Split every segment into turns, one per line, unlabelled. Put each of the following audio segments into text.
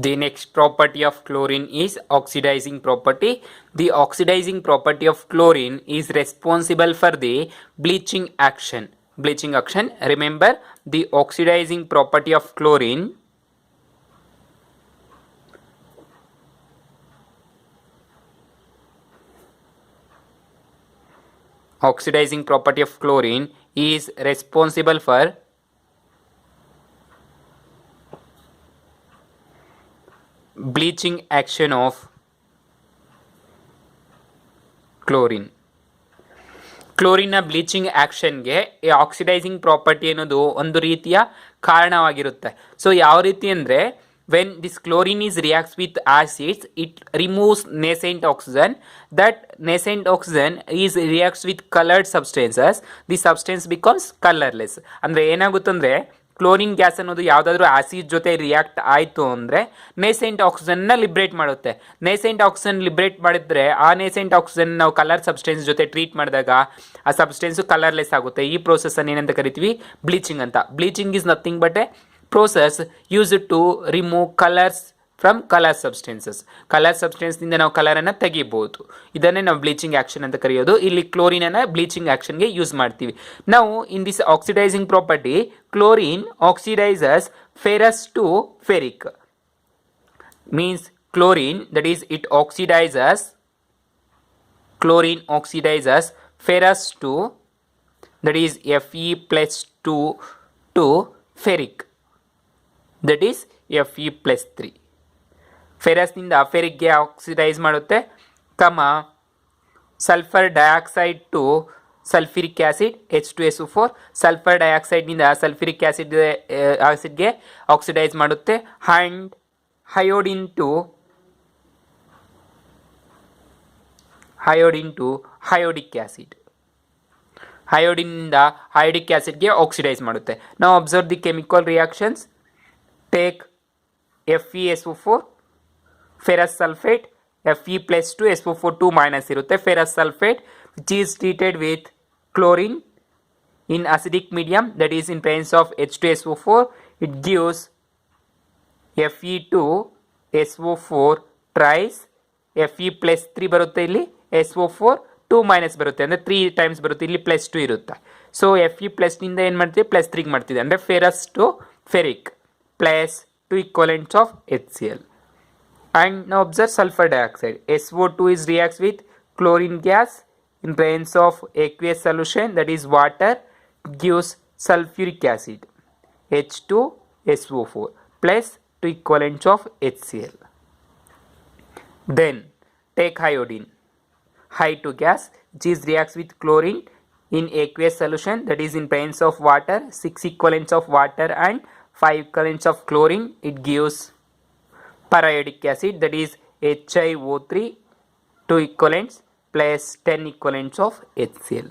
The next property of chlorine is oxidizing property. The oxidizing property of chlorine is responsible for the bleaching action. Bleaching action. Remember, the oxidizing property of chlorine is responsible for bleaching action of chlorine. ಕ್ಲೋರಿನ್ನ bleaching ಆ್ಯಕ್ಷನ್ಗೆ ಈ oxidising property ಅನ್ನೋದು ಒಂದು ರೀತಿಯ ಕಾರಣವಾಗಿರುತ್ತೆ. So ಯಾವ ರೀತಿ ಅಂದರೆ, when this chlorine is reacts with acids, it removes nascent oxygen. That nascent oxygen is reacts with colored substances. The substance becomes colorless. ಅಂದರೆ ಏನಾಗುತ್ತಂದರೆ, ಕ್ಲೋರಿನ್ ಗ್ಯಾಸ್ ಅನ್ನೋದು ಯಾವುದಾದ್ರೂ ಆಸಿಡ್ ಜೊತೆ ರಿಯಾಕ್ಟ್ ಆಯಿತು ಅಂದರೆ ನೇಸೆಂಟ್ ಆಕ್ಸಿಜನ್ನ ಲಿಬ್ರೇಟ್ ಮಾಡುತ್ತೆ. ನೇಸೆಂಟ್ ಆಕ್ಸಿಜನ್ ಲಿಬ್ರೇಟ್ ಮಾಡಿದ್ರೆ ಆ nascent oxygen ನಾವು ಕಲರ್ ಸಬ್ಸ್ಟೆನ್ಸ್ ಜೊತೆ ಟ್ರೀಟ್ ಮಾಡಿದಾಗ ಆ ಸಬ್ಸ್ಟೆನ್ಸು ಕಲರ್ಲೆಸ್ ಆಗುತ್ತೆ. ಈ ಪ್ರೋಸೆಸ್ಸನ್ನು ಏನಂತ ಕರಿತೀವಿ? ಬ್ಲೀಚಿಂಗ್ ಅಂತ. Bleaching is nothing but a process used to remove colours from colour substances. Colour ಸಬ್ಸ್ಟೆನ್ಸ್ನಿಂದ ನಾವು ಕಲರನ್ನು ತೆಗಿಬೋದು. ಇದನ್ನೇ ನಾವು ಬ್ಲೀಚಿಂಗ್ ಆ್ಯಕ್ಷನ್ ಅಂತ ಕರೆಯೋದು. ಇಲ್ಲಿ ಕ್ಲೋರಿನನ್ನು ಬ್ಲೀಚಿಂಗ್ ಆ್ಯಕ್ಷನ್ಗೆ ಯೂಸ್ ಮಾಡ್ತೀವಿ. ನಾವು in this oxidising property, chlorine oxidises ferrous to ferric. Means chlorine, that is it oxidises, chlorine oxidises ferrous to, that is Fe+2 to ferric, that is Fe+3. ಫೆರಸ್ನಿಂದ ಫೆರಿಕ್ಗೆ oxidise ಮಾಡುತ್ತೆ, sulphur dioxide to sulphuric acid H2SO4. Sulphur ಡೈಆಕ್ಸೈಡ್ನಿಂದ sulphuric ಆ್ಯಸಿಡ್ಗೆ oxidise ಮಾಡುತ್ತೆ. And iodine to iodic acid. ಹಯೋಡಿನಿಂದ iodic ಆ್ಯಸಿಡ್ಗೆ oxidise ಮಾಡುತ್ತೆ. ನಾವು observe the chemical reactions. Take FeSO4, ferrous sulfate, Fe+2 SO4 2 minus ಇರುತ್ತೆ. ferrous sulfate which is treated with chlorine in acidic medium, that is in presence of H2SO4, it gives Fe2SO4 tries, Fe+3 ಬರುತ್ತೆ, ಇಲ್ಲಿ SO4 2 minus ಬರುತ್ತೆ, ಅಂದರೆ 3 times ಬರುತ್ತೆ, ಇಲ್ಲಿ +2 ಇರುತ್ತೆ. So Fe+ನಿಂದ ಏನು ಮಾಡ್ತೀವಿ? +3 ಮಾಡ್ತೀವಿ, ಅಂದರೆ ferrous to ferric plus 2 equivalents of HCl. And now observe sulfur dioxide. SO2 is reacts with chlorine gas in presence of aqueous solution, that is water, gives sulfuric acid H2SO4 plus 2 equivalents of HCl. Then take iodine, Hi2 gas, which is reacts with chlorine in aqueous solution, that is in presence of water, 6 equivalents of water and 5 equivalents of chlorine. It gives periodic acid, that is HiO3 2 equivalents plus 10 equivalents of HCl.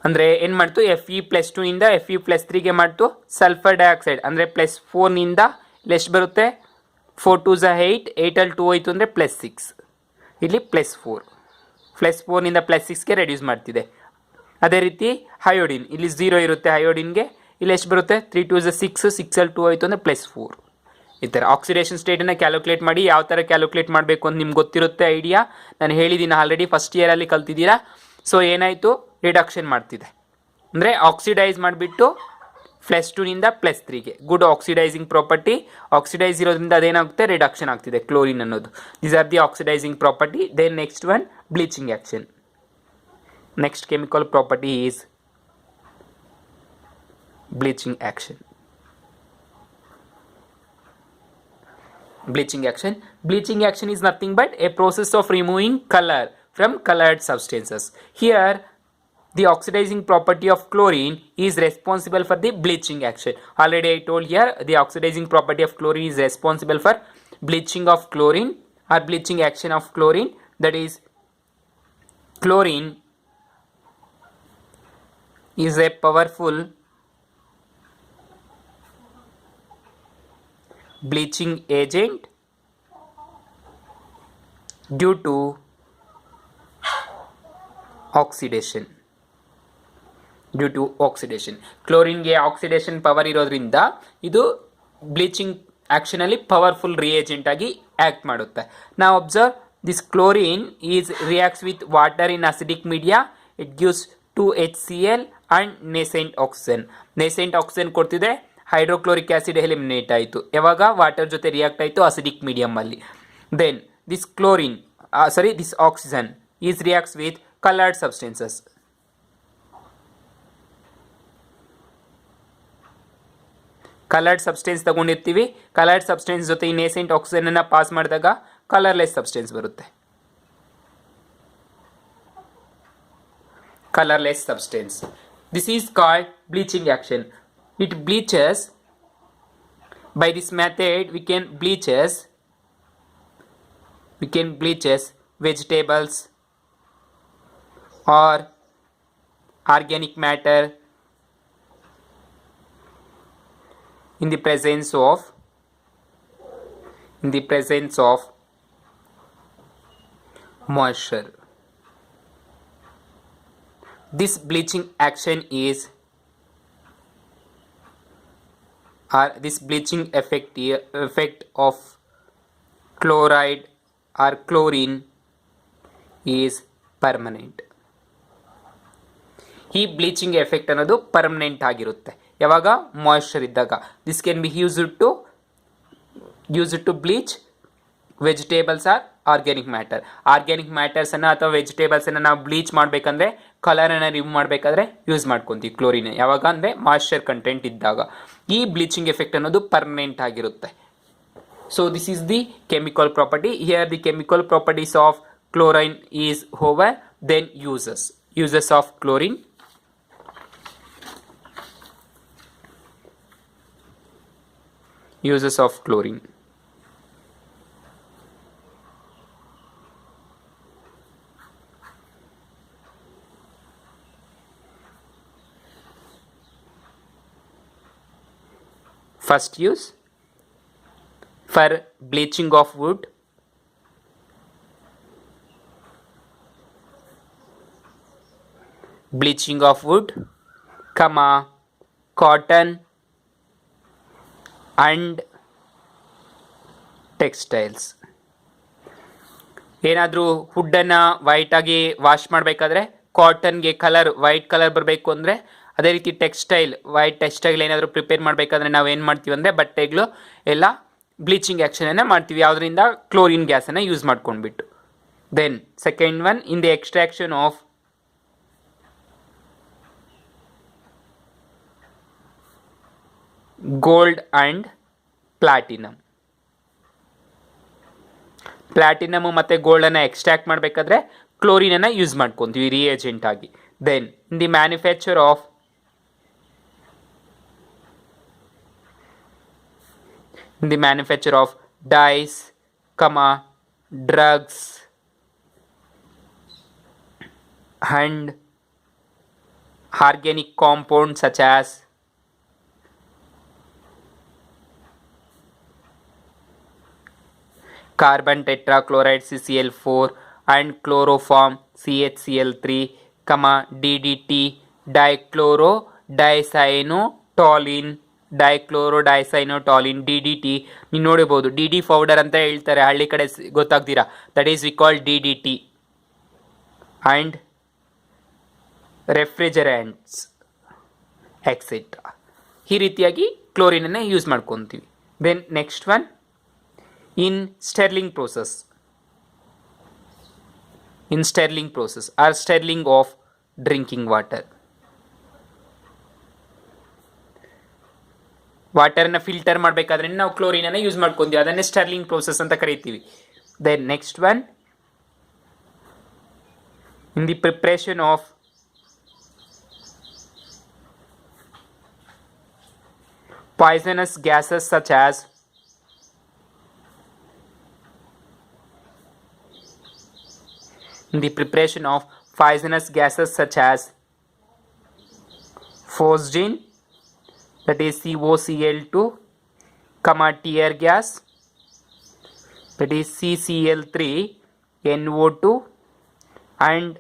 ಅಂದರೆ ಏನು ಮಾಡ್ತು? Fe+2 ಇಂದ Fe+3ಗೆ ಮಾಡ್ತು sulphur dioxide, ಅಂದರೆ +4ನಿಂದ ಎಷ್ಟು ಬರುತ್ತೆ? 4 2s 8, 8ಅಲ್ಲಿ 2 ಹೋಯಿತು ಅಂದರೆ +6, ಇಲ್ಲಿ +4, +4ನಿಂದ +6ಗೆ ರೆಡ್ಯೂಸ್ ಮಾಡ್ತಿದೆ. ಅದೇ ರೀತಿ ಹಯೋಡಿನ್, ಇಲ್ಲಿ 0 ಇರುತ್ತೆ ಹಯೋಡಿನ್ಗೆ, ಇಲ್ಲಿ ಎಷ್ಟು ಬರುತ್ತೆ? 3 2s 6, 6ಅಲ್ಲಿ 2 ಹೋಯಿತು ಅಂದರೆ +4. ಈ ಥರ ಆಕ್ಸಿಡೇಷನ್ ಸ್ಟೇಟನ್ನು ಕ್ಯಾಲ್ಕುಲೇಟ್ ಮಾಡಿ. ಯಾವ ಥರ ಕ್ಯಾಲ್ಕುಲೇಟ್ ಮಾಡಬೇಕು ಅಂತ ನಿಮ್ಗೆ ಗೊತ್ತಿರುತ್ತೆ ಐಡಿಯಾ, ನಾನು ಹೇಳಿದ್ದೀನಿ ಆಲ್ರೆಡಿ, ಫಸ್ಟ್ ಇಯರಲ್ಲಿ ಕಲ್ತಿದ್ದೀರಾ. ಸೊ ಏನಾಯಿತು? ರಿಡಕ್ಷನ್ ಮಾಡ್ತಿದೆ, ಅಂದರೆ ಆಕ್ಸಿಡೈಸ್ ಮಾಡಿಬಿಟ್ಟು +2ನಿಂದ +3ಗೆ. Good oxidising property. ಆಕ್ಸಿಡೈಸ್ ಇರೋದ್ರಿಂದ ಅದೇನಾಗುತ್ತೆ? ರಿಡಕ್ಷನ್ ಆಗ್ತಿದೆ ಕ್ಲೋರಿನ್ ಅನ್ನೋದು. These are the oxidising property. Then next one, bleaching action. Next chemical property is bleaching action. Bleaching action is nothing but a process of removing color from colored substances. Here the oxidizing property of chlorine is responsible for the bleaching action. Already I told here, the oxidizing property of chlorine is responsible for bleaching of chlorine or bleaching action of chlorine. That is, chlorine is a powerful bleaching agent due to oxidation. ಕ್ಲೋರಿನ್ಗೆ oxidation power ಇರೋದ್ರಿಂದ ಇದು bleaching ಆ್ಯಕ್ಷನಲ್ಲಿ powerful reagent ಆಗಿ act ಮಾಡುತ್ತೆ. ನಾವು observe this chlorine is reacts with water in acidic media. It gives 2HCl and nascent oxygen. Nascent oxygen ಕೊಡ್ತಿದೆ, hydrochloric acid eliminate ಆಯಿತು. ಯಾವಾಗ ವಾಟರ್ ಜೊತೆ ರಿಯಾಕ್ಟ್ ಆಯಿತು ಅಸಿಡಿಕ್ ಮೀಡಿಯಮಲ್ಲಿ. Then this chlorine this oxygen is reacts with coloured substances. Coloured substance ತಗೊಂಡಿರ್ತೀವಿ, coloured substance ಜೊತೆ ಈ nascent ಆಕ್ಸಿಜನನ್ನು ಪಾಸ್ ಮಾಡಿದಾಗ ಕಲರ್ಲೆಸ್ ಸಬ್ಸ್ಟೆನ್ಸ್ ಬರುತ್ತೆ. Colourless substance. This is called bleaching action. It bleaches. By this method we can bleaches vegetables or organic matter in the presence of moisture. This bleaching action is this bleaching effect of chloride or chlorine is permanent. ಈ bleaching effect ಅನ್ನೋದು permanent ಆಗಿರುತ್ತೆ ಯಾವಾಗ moisture ಇದ್ದಾಗ. This can be used to bleach vegetables or organic matter. Organic ಮ್ಯಾಟರ್ಸನ್ನು ಅಥವಾ ವೆಜಿಟೇಬಲ್ಸನ್ನು ನಾವು bleach ಮಾಡಬೇಕಂದ್ರೆ, ಕಲರನ್ನು ರಿಮೂವ್ ಮಾಡಬೇಕಾದ್ರೆ ಯೂಸ್ ಮಾಡ್ಕೊತೀವಿ ಕ್ಲೋರಿನ್. ಯಾವಾಗ ಅಂದರೆ ಮಾಯಿಶ್ಚರ್ ಕಂಟೆಂಟ್ ಇದ್ದಾಗ. ಈ ಬ್ಲೀಚಿಂಗ್ ಎಫೆಕ್ಟ್ ಅನ್ನೋದು ಪರ್ಮನೆಂಟ್ ಆಗಿರುತ್ತೆ. So this is the chemical property. Here the chemical properties of chlorine is over. Then uses of chlorine. Uses of chlorine. First use for bleaching of wood. Bleaching of wood, cotton and textiles. ಏನಾದರೂ ವುಡ್ಡನ್ನು ವೈಟಾಗಿ wash ಮಾಡಬೇಕಾದ್ರೆ ಕಾಟನ್ಗೆ white colour ಬರಬೇಕು ಅಂದರೆ, ಅದೇ ರೀತಿ white textile ಏನಾದರೂ prepare ಮಾಡಬೇಕಾದ್ರೆ ನಾವು ಏನು ಮಾಡ್ತೀವಿ ಅಂದರೆ ಬಟ್ಟೆಗಳು ಎಲ್ಲ ಬ್ಲೀಚಿಂಗ್ ಆ್ಯಕ್ಷನನ್ನು ಮಾಡ್ತೀವಿ. ಯಾವುದರಿಂದ? ಕ್ಲೋರಿನ್ ಗ್ಯಾಸನ್ನು ಯೂಸ್ ಮಾಡ್ಕೊಂಡ್ಬಿಟ್ಟು. Then second one, in the extraction of gold and platinum. Platinum ಮತ್ತು ಗೋಲ್ಡನ್ನು ಎಕ್ಸ್ಟ್ರಾಕ್ಟ್ ಮಾಡಬೇಕಾದ್ರೆ ಕ್ಲೋರಿನನ್ನು ಯೂಸ್ ಮಾಡ್ಕೊತೀವಿ ರಿಯೇಜೆಂಟ್ ಆಗಿ. Then in the manufacture of dyes, drugs and organic compounds such as carbon tetrachloride CCl4 and chloroform CHCl3, DDT, ಡೈಕ್ಲೋರೋಡೈಸೈನೋಟಾಲಿನ್ DDT. ನೀವು ನೋಡಬಹುದು DD powder ಅಂತ ಹೇಳ್ತಾರೆ, ಹಳ್ಳಿ ಕಡೆ ಗೊತ್ತಾಗ್ತೀರಾ. That is we call DDT. And refrigerants etcetera. ಈ ರೀತಿಯಾಗಿ ಕ್ಲೋರಿನನ್ನು ಯೂಸ್ ಮಾಡ್ಕೊತೀವಿ. Then next one, in stirring process or stirring of drinking water. ವಾಟರ್ನ ಫಿಲ್ಟರ್ ಮಾಡಬೇಕಾದ್ರೆ ನಾವು ಕ್ಲೋರಿನನ್ನು ಯೂಸ್ ಮಾಡ್ಕೊಂತೀವಿ, ಅದನ್ನೇ ಸ್ಟರ್ಲಿಂಗ್ ಪ್ರೋಸೆಸ್ ಅಂತ ಕರಿತೀವಿ. Then next one, in the preparation of poisonous gases such as phosgene, that is COCl2, tear gas, that is CCl3, NO2, and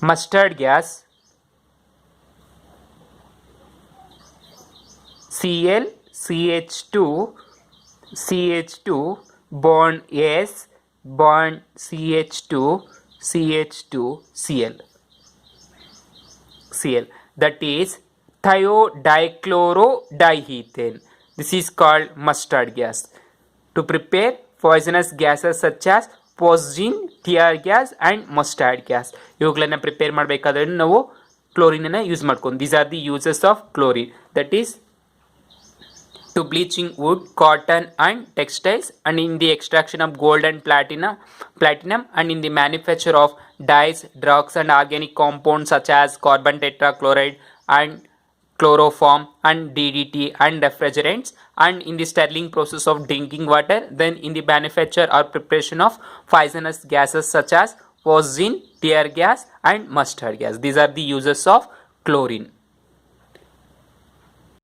mustard gas, Cl CH2 bond S bond CH2 Cl, that is thiodichlorodiethane. This is called mustard gas. To prepare poisonous gases such as poison, tear gas and mustard gas, ಇವುಗಳನ್ನ prepare ಮಾಡಬೇಕಾದ್ರೆ ನಾವು ಕ್ಲೋರಿನನ್ನು use ಮಾಡ್ಕೊಂಡು. These are the uses of chlorine. That is to bleaching wood, cotton and textiles, and in the extraction of gold and platinum, and in the manufacture of dyes, drugs and organic compounds such as carbon tetrachloride and chloroform and DDT and refrigerants, and in the stirring process of drinking water, then in the manufacture or preparation of poisonous gases such as poison, tear gas and mustard gas. These are the uses of chlorine.